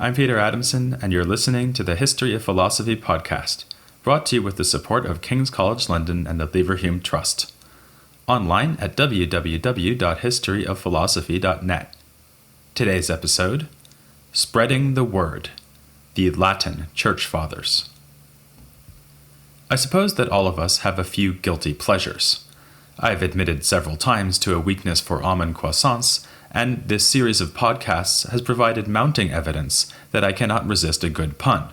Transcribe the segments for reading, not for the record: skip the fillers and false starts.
I'm Peter Adamson, and you're listening to the History of Philosophy podcast, brought to you with the support of King's College London and the Leverhulme Trust. Online at www.historyofphilosophy.net. Today's episode, Spreading the Word, the Latin Church Fathers. I suppose that all of us have a few guilty pleasures. I've admitted several times to a weakness for almond croissants, and this series of podcasts has provided mounting evidence that I cannot resist a good pun,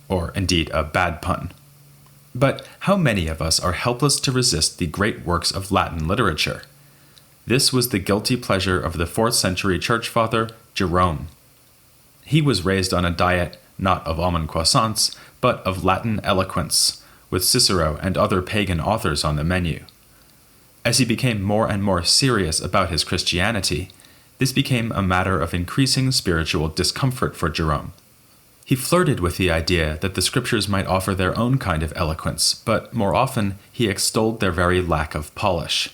or indeed a bad pun. But how many of us are helpless to resist the great works of Latin literature? This was the guilty pleasure of the 4th century church father, Jerome. He was raised on a diet not of almond croissants, but of Latin eloquence, with Cicero and other pagan authors on the menu. As he became more and more serious about his Christianity, this became a matter of increasing spiritual discomfort for Jerome. He flirted with the idea that the scriptures might offer their own kind of eloquence, but more often he extolled their very lack of polish.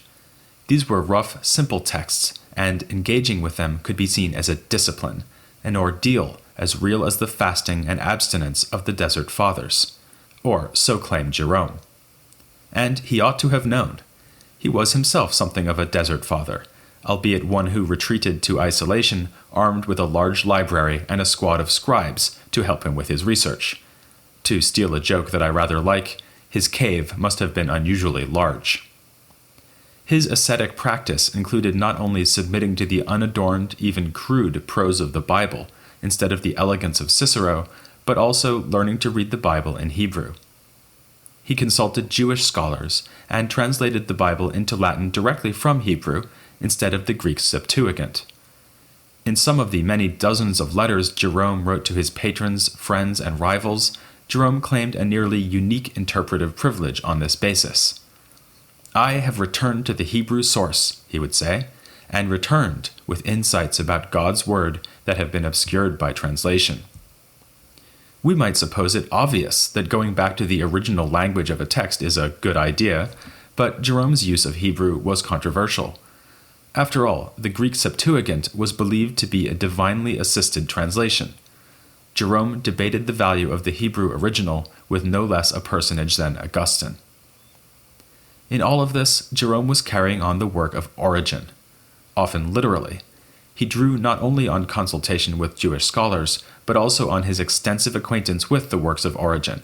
These were rough, simple texts, and engaging with them could be seen as a discipline, an ordeal as real as the fasting and abstinence of the Desert Fathers, or so claimed Jerome. And he ought to have known. He was himself something of a desert father, albeit one who retreated to isolation armed with a large library and a squad of scribes to help him with his research. To steal a joke that I rather like, his cave must have been unusually large. His ascetic practice included not only submitting to the unadorned, even crude prose of the Bible instead of the elegance of Cicero, but also learning to read the Bible in Hebrew. He consulted Jewish scholars and translated the Bible into Latin directly from Hebrew instead of the Greek Septuagint. In some of the many dozens of letters Jerome wrote to his patrons, friends, and rivals, Jerome claimed a nearly unique interpretive privilege on this basis. "I have returned to the Hebrew source," he would say, "and returned with insights about God's word that have been obscured by translation." We might suppose it obvious that going back to the original language of a text is a good idea, but Jerome's use of Hebrew was controversial. After all, the Greek Septuagint was believed to be a divinely assisted translation. Jerome debated the value of the Hebrew original with no less a personage than Augustine. In all of this, Jerome was carrying on the work of Origen, often literally. He drew not only on consultation with Jewish scholars, but also on his extensive acquaintance with the works of Origen.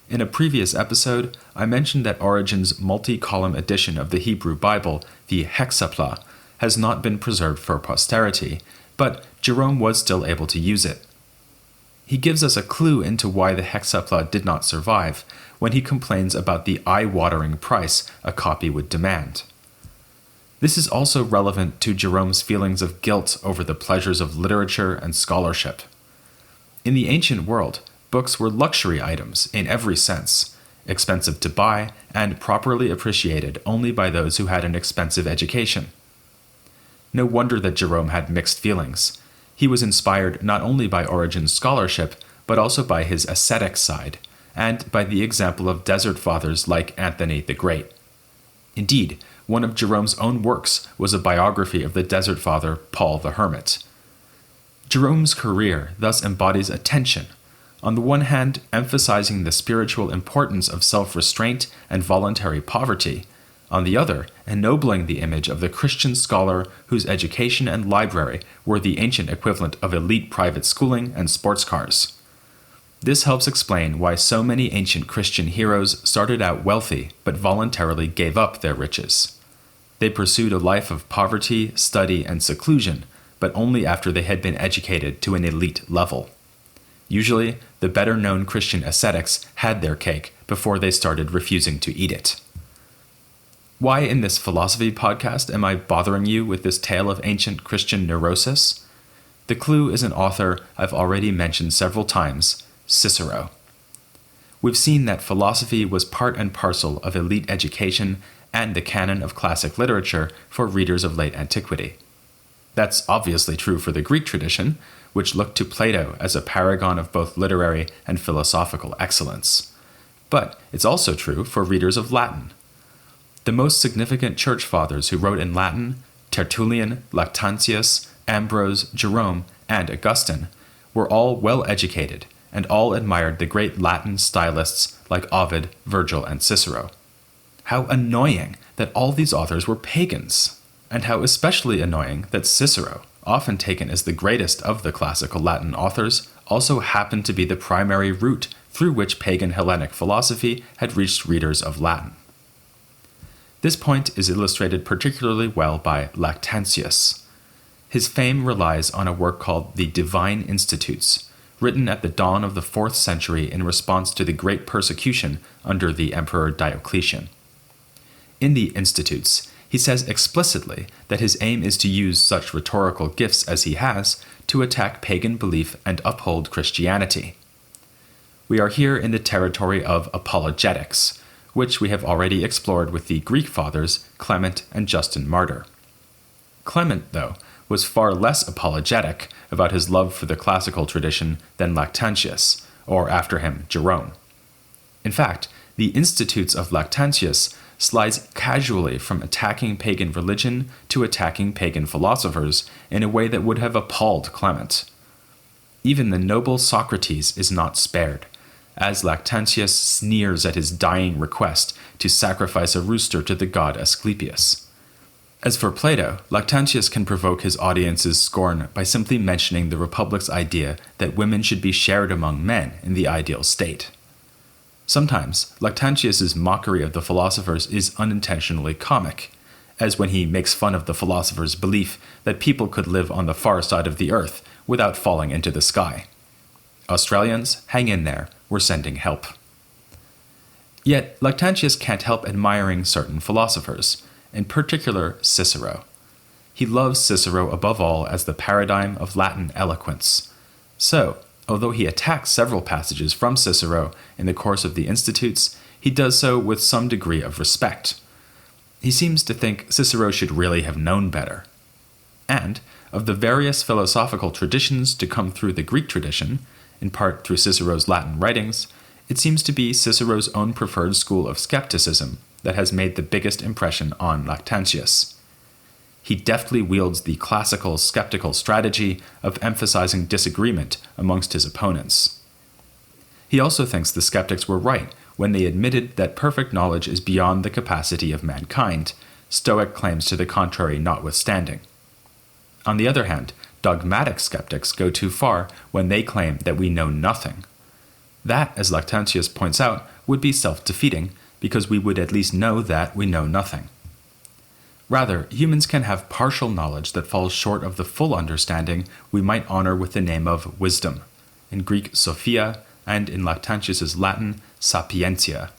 In a previous episode, I mentioned that Origen's multi-column edition of the Hebrew Bible, the Hexapla, has not been preserved for posterity, but Jerome was still able to use it. He gives us a clue into why the Hexapla did not survive when he complains about the eye-watering price a copy would demand. This is also relevant to Jerome's feelings of guilt over the pleasures of literature and scholarship. In the ancient world, books were luxury items in every sense, expensive to buy and properly appreciated only by those who had an expensive education. No wonder that Jerome had mixed feelings. He was inspired not only by Origen's scholarship, but also by his ascetic side, and by the example of desert fathers like Anthony the Great. Indeed, one of Jerome's own works was a biography of the desert father Paul the Hermit. Jerome's career thus embodies a tension, on the one hand emphasizing the spiritual importance of self-restraint and voluntary poverty, on the other ennobling the image of the Christian scholar whose education and library were the ancient equivalent of elite private schooling and sports cars. This helps explain why so many ancient Christian heroes started out wealthy but voluntarily gave up their riches. They pursued a life of poverty, study, and seclusion, but only after they had been educated to an elite level. Usually, the better-known Christian ascetics had their cake before they started refusing to eat it. Why in this philosophy podcast am I bothering you with this tale of ancient Christian neurosis? The clue is an author I've already mentioned several times, Cicero. We've seen that philosophy was part and parcel of elite education and the canon of classic literature for readers of late antiquity. That's obviously true for the Greek tradition, which looked to Plato as a paragon of both literary and philosophical excellence. But it's also true for readers of Latin. The most significant church fathers who wrote in Latin, Tertullian, Lactantius, Ambrose, Jerome, and Augustine, were all well educated, and all admired the great Latin stylists like Ovid, Virgil, and Cicero. How annoying that all these authors were pagans! And how especially annoying that Cicero, often taken as the greatest of the classical Latin authors, also happened to be the primary route through which pagan Hellenic philosophy had reached readers of Latin. This point is illustrated particularly well by Lactantius. His fame relies on a work called the Divine Institutes, written at the dawn of the 4th century in response to the great persecution under the Emperor Diocletian. In the Institutes, he says explicitly that his aim is to use such rhetorical gifts as he has to attack pagan belief and uphold Christianity. We are here in the territory of apologetics, which we have already explored with the Greek fathers Clement and Justin Martyr. Clement, though, was far less apologetic about his love for the classical tradition than Lactantius, or after him, Jerome. In fact, the Institutes of Lactantius slides casually from attacking pagan religion to attacking pagan philosophers in a way that would have appalled Clement. Even the noble Socrates is not spared, as Lactantius sneers at his dying request to sacrifice a rooster to the god Asclepius. As for Plato, Lactantius can provoke his audience's scorn by simply mentioning the Republic's idea that women should be shared among men in the ideal state. Sometimes, Lactantius's mockery of the philosophers is unintentionally comic, as when he makes fun of the philosophers' belief that people could live on the far side of the earth without falling into the sky. Australians, hang in there, we're sending help. Yet, Lactantius can't help admiring certain philosophers, in particular Cicero. He loves Cicero above all as the paradigm of Latin eloquence. So, although he attacks several passages from Cicero in the course of the Institutes, he does so with some degree of respect. He seems to think Cicero should really have known better. And, of the various philosophical traditions to come through the Greek tradition, in part through Cicero's Latin writings, it seems to be Cicero's own preferred school of skepticism that has made the biggest impression on Lactantius. He deftly wields the classical skeptical strategy of emphasizing disagreement amongst his opponents. He also thinks the skeptics were right when they admitted that perfect knowledge is beyond the capacity of mankind, Stoic claims to the contrary notwithstanding. On the other hand, dogmatic skeptics go too far when they claim that we know nothing. That, as Lactantius points out, would be self-defeating, because we would at least know that we know nothing. Rather, humans can have partial knowledge that falls short of the full understanding we might honor with the name of wisdom, in Greek sophia, and in Lactantius's Latin sapientia.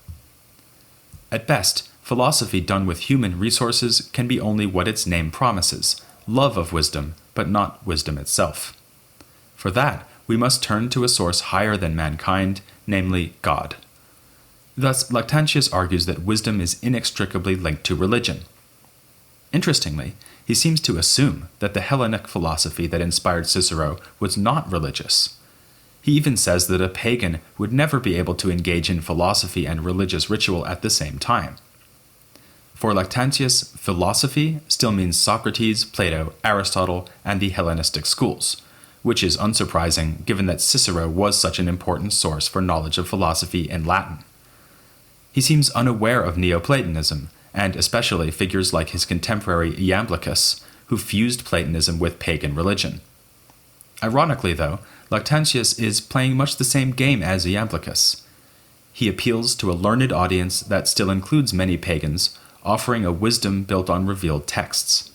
At best, philosophy done with human resources can be only what its name promises, love of wisdom, but not wisdom itself. For that, we must turn to a source higher than mankind, namely God. Thus, Lactantius argues that wisdom is inextricably linked to religion. Interestingly, he seems to assume that the Hellenic philosophy that inspired Cicero was not religious. He even says that a pagan would never be able to engage in philosophy and religious ritual at the same time. For Lactantius, philosophy still means Socrates, Plato, Aristotle, and the Hellenistic schools, which is unsurprising given that Cicero was such an important source for knowledge of philosophy in Latin. He seems unaware of Neoplatonism, and especially figures like his contemporary Iamblichus, who fused Platonism with pagan religion. Ironically, though, Lactantius is playing much the same game as Iamblichus. He appeals to a learned audience that still includes many pagans, offering a wisdom built on revealed texts.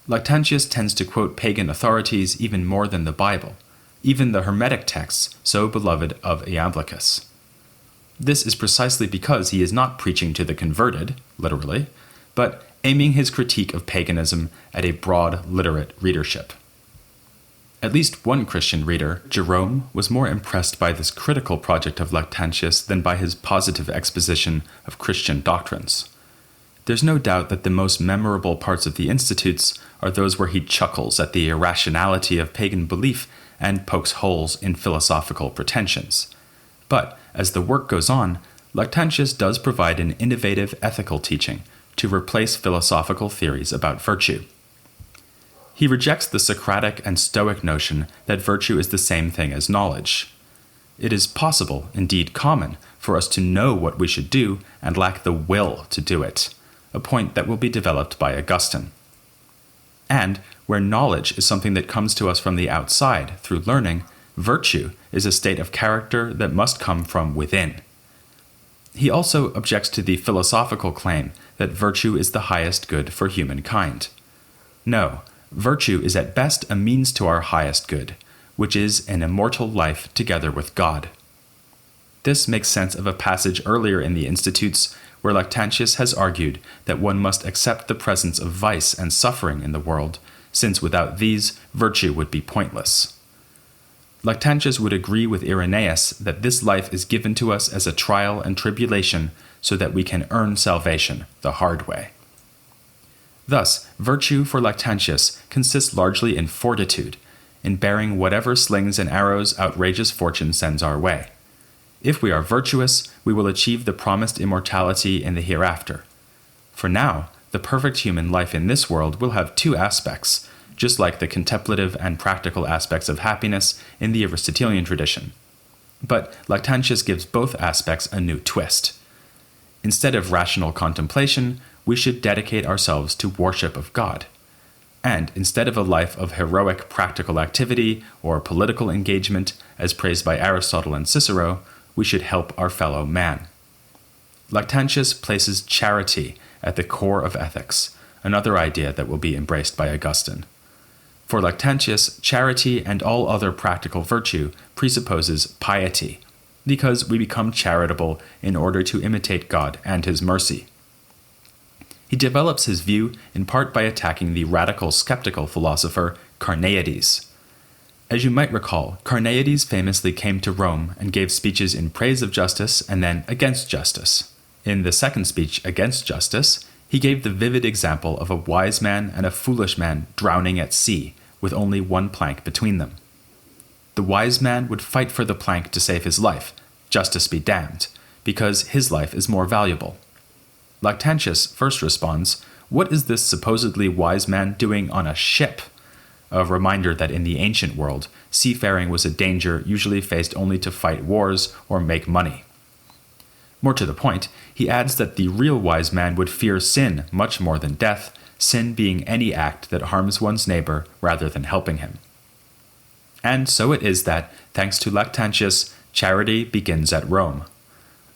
Lactantius tends to quote pagan authorities even more than the Bible, even the Hermetic texts so beloved of Iamblichus. This is precisely because he is not preaching to the converted, literally, but aiming his critique of paganism at a broad, literate readership. At least one Christian reader, Jerome, was more impressed by this critical project of Lactantius than by his positive exposition of Christian doctrines. There's no doubt that the most memorable parts of the Institutes are those where he chuckles at the irrationality of pagan belief and pokes holes in philosophical pretensions. But, as the work goes on, Lactantius does provide an innovative ethical teaching to replace philosophical theories about virtue. He rejects the Socratic and Stoic notion that virtue is the same thing as knowledge. It is possible, indeed common, for us to know what we should do and lack the will to do it, a point that will be developed by Augustine. And where knowledge is something that comes to us from the outside through learning, virtue is a state of character that must come from within. He also objects to the philosophical claim that virtue is the highest good for humankind. No, virtue is at best a means to our highest good, which is an immortal life together with God. This makes sense of a passage earlier in the Institutes where Lactantius has argued that one must accept the presence of vice and suffering in the world, since without these, virtue would be pointless. Lactantius would agree with Irenaeus that this life is given to us as a trial and tribulation so that we can earn salvation the hard way. Thus, virtue for Lactantius consists largely in fortitude, in bearing whatever slings and arrows outrageous fortune sends our way. If we are virtuous, we will achieve the promised immortality in the hereafter. For now, the perfect human life in this world will have two aspects, just like the contemplative and practical aspects of happiness in the Aristotelian tradition. But Lactantius gives both aspects a new twist. Instead of rational contemplation, we should dedicate ourselves to worship of God. And instead of a life of heroic practical activity or political engagement, as praised by Aristotle and Cicero, we should help our fellow man. Lactantius places charity at the core of ethics, another idea that will be embraced by Augustine. For Lactantius, charity and all other practical virtue presupposes piety, because we become charitable in order to imitate God and His mercy. He develops his view in part by attacking the radical skeptical philosopher Carneades. As you might recall, Carneades famously came to Rome and gave speeches in praise of justice and then against justice. In the second speech against justice, he gave the vivid example of a wise man and a foolish man drowning at sea, with only one plank between them. The wise man would fight for the plank to save his life, justice be damned, because his life is more valuable. Lactantius first responds, "What is this supposedly wise man doing on a ship?" A reminder that in the ancient world, seafaring was a danger usually faced only to fight wars or make money. More to the point, he adds that the real wise man would fear sin much more than death, sin being any act that harms one's neighbor rather than helping him. And so it is that, thanks to Lactantius, charity begins at Rome.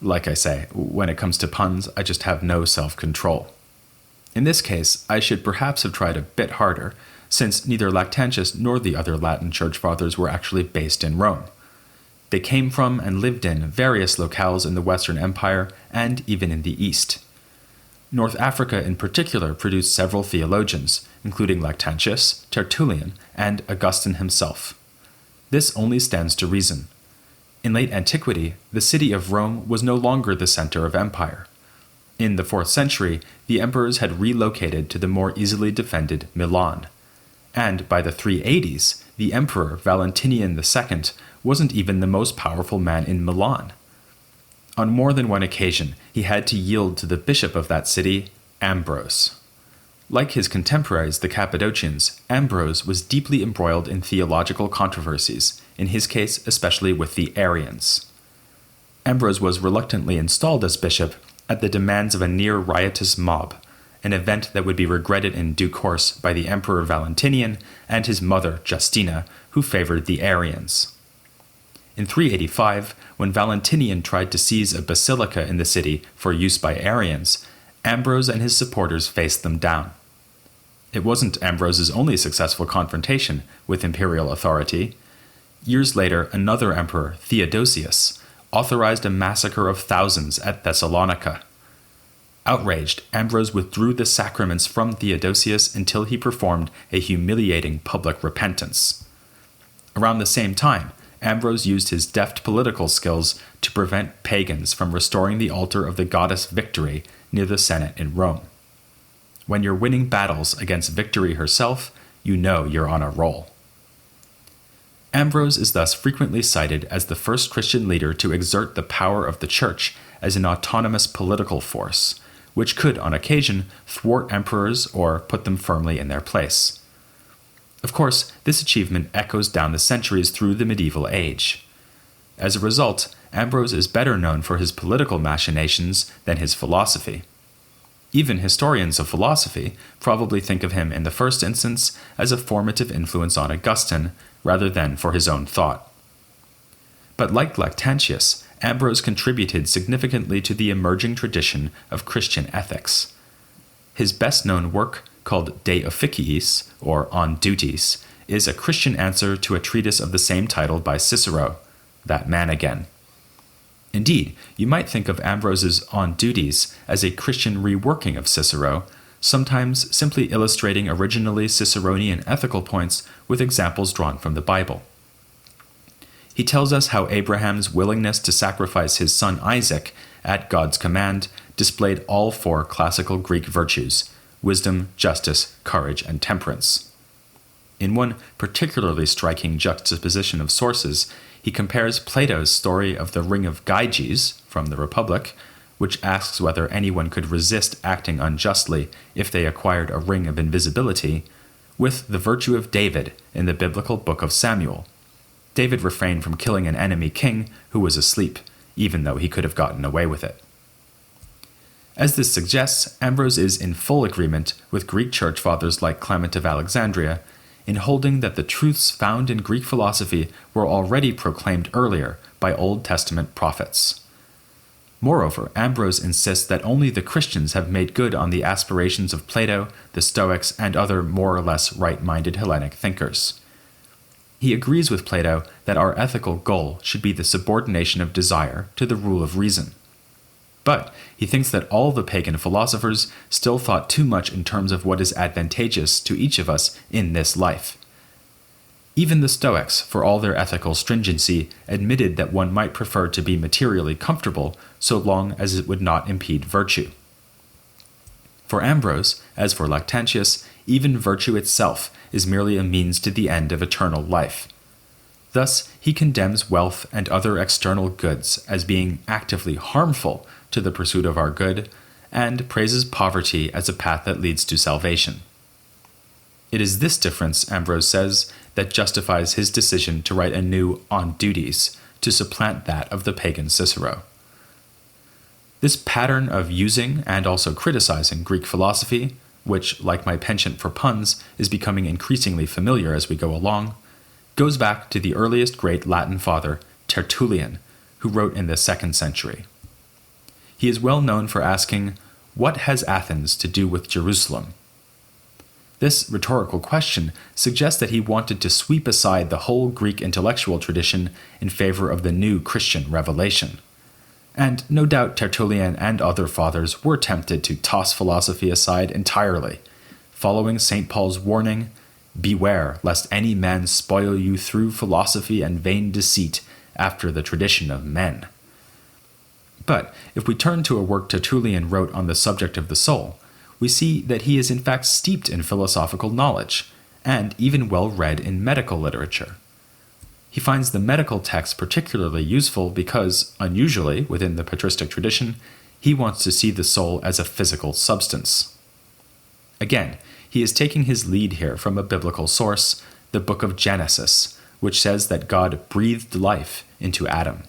Like I say, when it comes to puns, I just have no self-control. In this case, I should perhaps have tried a bit harder, since neither Lactantius nor the other Latin church fathers were actually based in Rome. They came from and lived in various locales in the Western Empire and even in the East. North Africa in particular produced several theologians, including Lactantius, Tertullian, and Augustine himself. This only stands to reason. In late antiquity, the city of Rome was no longer the center of empire. In the 4th century, the emperors had relocated to the more easily defended Milan. And by the 380s, the emperor Valentinian II wasn't even the most powerful man in Milan. On more than one occasion, he had to yield to the bishop of that city, Ambrose. Like his contemporaries, the Cappadocians, Ambrose was deeply embroiled in theological controversies, in his case especially with the Arians. Ambrose was reluctantly installed as bishop at the demands of a near-riotous mob, an event that would be regretted in due course by the Emperor Valentinian and his mother Justina, who favored the Arians. In 385, when Valentinian tried to seize a basilica in the city for use by Arians, Ambrose and his supporters faced them down. It wasn't Ambrose's only successful confrontation with imperial authority. Years later, another emperor, Theodosius, authorized a massacre of thousands at Thessalonica. Outraged, Ambrose withdrew the sacraments from Theodosius until he performed a humiliating public repentance. Around the same time, Ambrose used his deft political skills to prevent pagans from restoring the altar of the goddess Victory near the Senate in Rome. When you're winning battles against Victory herself, you know you're on a roll. Ambrose is thus frequently cited as the first Christian leader to exert the power of the Church as an autonomous political force, which could, on occasion, thwart emperors or put them firmly in their place. Of course, this achievement echoes down the centuries through the medieval age. As a result, Ambrose is better known for his political machinations than his philosophy. Even historians of philosophy probably think of him in the first instance as a formative influence on Augustine rather than for his own thought. But like Lactantius, Ambrose contributed significantly to the emerging tradition of Christian ethics. His best-known work, called De Officiis, or On Duties, is a Christian answer to a treatise of the same title by Cicero, that man again. Indeed, you might think of Ambrose's On Duties as a Christian reworking of Cicero, sometimes simply illustrating originally Ciceronian ethical points with examples drawn from the Bible. He tells us how Abraham's willingness to sacrifice his son Isaac at God's command displayed all four classical Greek virtues: wisdom, justice, courage, and temperance. In one particularly striking juxtaposition of sources, he compares Plato's story of the Ring of Gyges from the Republic, which asks whether anyone could resist acting unjustly if they acquired a ring of invisibility, with the virtue of David in the biblical book of Samuel. David refrained from killing an enemy king who was asleep, even though he could have gotten away with it. As this suggests, Ambrose is in full agreement with Greek church fathers like Clement of Alexandria in holding that the truths found in Greek philosophy were already proclaimed earlier by Old Testament prophets. Moreover, Ambrose insists that only the Christians have made good on the aspirations of Plato, the Stoics, and other more or less right-minded Hellenic thinkers. He agrees with Plato that our ethical goal should be the subordination of desire to the rule of reason. But he thinks that all the pagan philosophers still thought too much in terms of what is advantageous to each of us in this life. Even the Stoics, for all their ethical stringency, admitted that one might prefer to be materially comfortable so long as it would not impede virtue. For Ambrose, as for Lactantius, even virtue itself is merely a means to the end of eternal life. Thus, he condemns wealth and other external goods as being actively harmful to the pursuit of our good, and praises poverty as a path that leads to salvation. It is this difference, Ambrose says, that justifies his decision to write a new On Duties to supplant that of the pagan Cicero. This pattern of using and also criticizing Greek philosophy, which, like my penchant for puns, is becoming increasingly familiar as we go along, goes back to the earliest great Latin father, Tertullian, who wrote in the 2nd century. He is well known for asking, "What has Athens to do with Jerusalem?" This rhetorical question suggests that he wanted to sweep aside the whole Greek intellectual tradition in favor of the new Christian revelation. And no doubt Tertullian and other fathers were tempted to toss philosophy aside entirely, following St. Paul's warning, "Beware lest any man spoil you through philosophy and vain deceit after the tradition of men." But if we turn to a work Tertullian wrote on the subject of the soul, we see that he is in fact steeped in philosophical knowledge, and even well read in medical literature. He finds the medical text particularly useful because, unusually within the patristic tradition, he wants to see the soul as a physical substance. Again, he is taking his lead here from a biblical source, the book of Genesis, which says that God breathed life into Adam.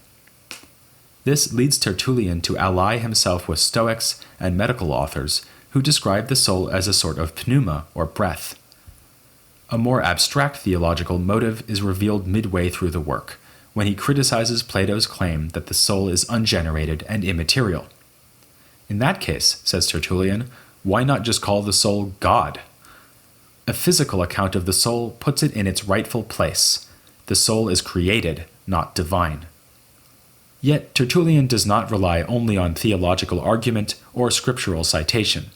This leads Tertullian to ally himself with Stoics and medical authors who describe the soul as a sort of pneuma or breath. A more abstract theological motive is revealed midway through the work, when he criticizes Plato's claim that the soul is ungenerated and immaterial. In that case, says Tertullian, why not just call the soul God? A physical account of the soul puts it in its rightful place. The soul is created, not divine. Yet Tertullian does not rely only on theological argument or scriptural citation.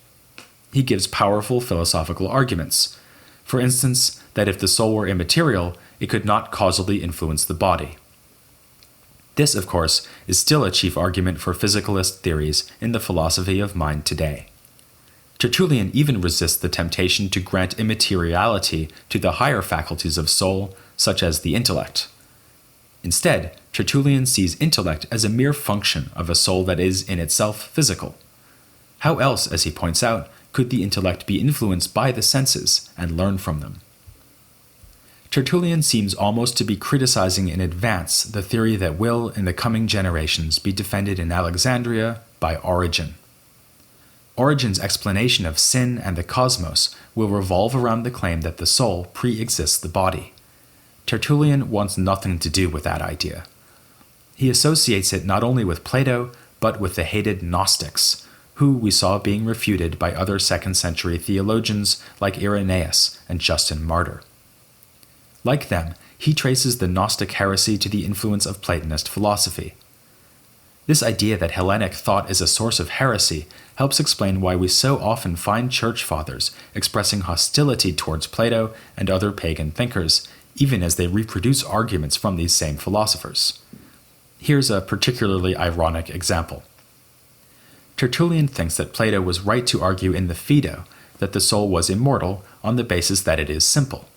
He gives powerful philosophical arguments. For instance, that if the soul were immaterial, it could not causally influence the body. This, of course, is still a chief argument for physicalist theories in the philosophy of mind today. Tertullian even resists the temptation to grant immateriality to the higher faculties of soul, such as the intellect. Instead, Tertullian sees intellect as a mere function of a soul that is in itself physical. How else, as he points out, could the intellect be influenced by the senses and learn from them? Tertullian seems almost to be criticizing in advance the theory that will, in the coming generations, be defended in Alexandria by Origen. Origen's explanation of sin and the cosmos will revolve around the claim that the soul pre-exists the body. Tertullian wants nothing to do with that idea. He associates it not only with Plato, but with the hated Gnostics, who we saw being refuted by other 2nd century theologians like Irenaeus and Justin Martyr. Like them, he traces the Gnostic heresy to the influence of Platonist philosophy. This idea that Hellenic thought is a source of heresy helps explain why we so often find church fathers expressing hostility towards Plato and other pagan thinkers, even as they reproduce arguments from these same philosophers. Here's a particularly ironic example. Tertullian thinks that Plato was right to argue in the Phaedo that the soul was immortal on the basis that it is simple.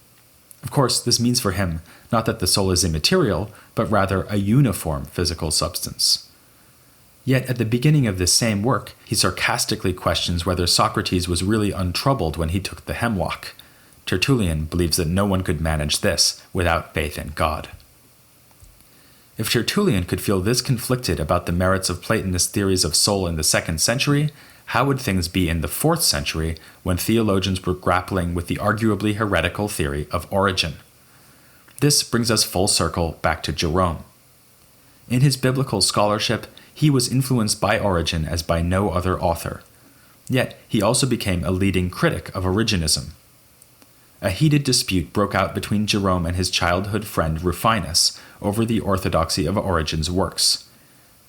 Of course, this means for him not that the soul is immaterial, but rather a uniform physical substance. Yet at the beginning of this same work, he sarcastically questions whether Socrates was really untroubled when he took the hemlock. Tertullian believes that no one could manage this without faith in God. If Tertullian could feel this conflicted about the merits of Platonist theories of soul in the 2nd century, how would things be in the 4th century when theologians were grappling with the arguably heretical theory of Origen? This brings us full circle back to Jerome. In his biblical scholarship, he was influenced by Origen as by no other author. Yet he also became a leading critic of Origenism. A heated dispute broke out between Jerome and his childhood friend Rufinus over the orthodoxy of Origen's works.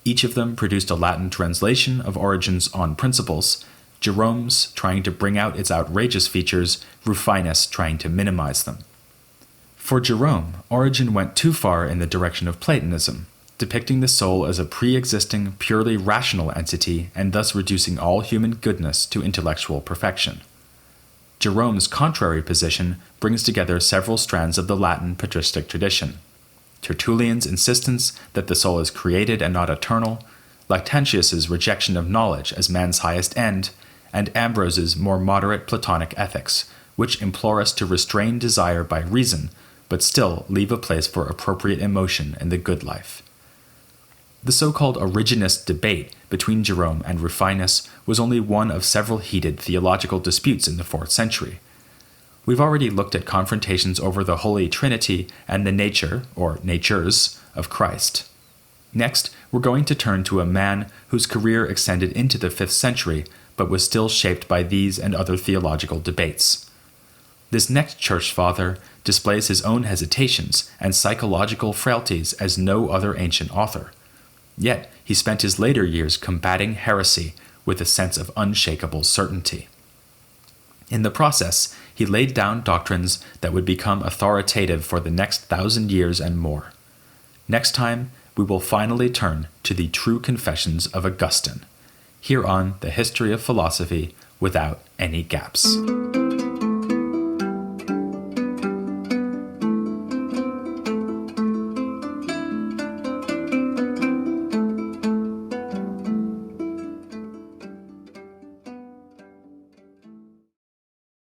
Each of them produced a Latin translation of Origen's On Principles, Jerome's trying to bring out its outrageous features, Rufinus trying to minimize them. For Jerome, Origen went too far in the direction of Platonism, depicting the soul as a pre-existing, purely rational entity and thus reducing all human goodness to intellectual perfection. Jerome's contrary position brings together several strands of the Latin patristic tradition. Tertullian's insistence that the soul is created and not eternal, Lactantius's rejection of knowledge as man's highest end, and Ambrose's more moderate Platonic ethics, which implore us to restrain desire by reason, but still leave a place for appropriate emotion in the good life. The so-called Origenist debate between Jerome and Rufinus was only one of several heated theological disputes in the 4th century. We've already looked at confrontations over the Holy Trinity and the nature, or natures, of Christ. Next, we're going to turn to a man whose career extended into the 5th century, but was still shaped by these and other theological debates. This next church father displays his own hesitations and psychological frailties as no other ancient author. Yet, he spent his later years combating heresy with a sense of unshakable certainty. In the process, he laid down doctrines that would become authoritative for the next 1,000 years and more. Next time, we will finally turn to the true confessions of Augustine, here on The History of Philosophy Without Any Gaps.